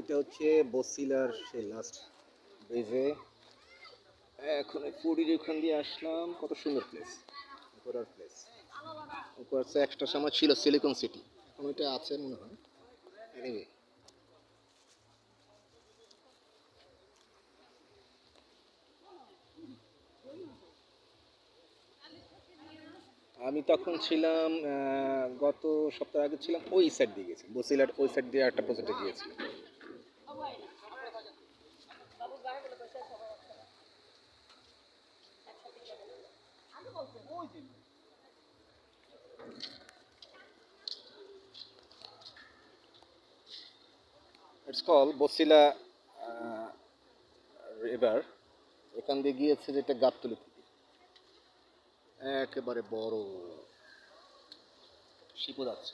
এটা হচ্ছে বসিলার সেই লাস্ট ব্রিজে। এখন এই পুরীর ওখান দিয়ে আসলাম। কত সুন্দর প্লেস, ঘোরার প্লেস। উপর একটা সময় ছিল সিলিকন সিটি, এখন ওইটা আছে মনে হয়। এনিওয়ে, আমি তখন ছিলাম গত সপ্তাহ আগে ছিলাম ওই সাইড দিয়ে গেছি, বসিলার ওই সাইড দিয়ে একটা প্রজেক্টে গিয়েছিলাম। It's call Basila river. এখান দিয়ে গিয়েছে যেটা গাবতলী থেকে, একেবারে বড় শিপও যাচ্ছে।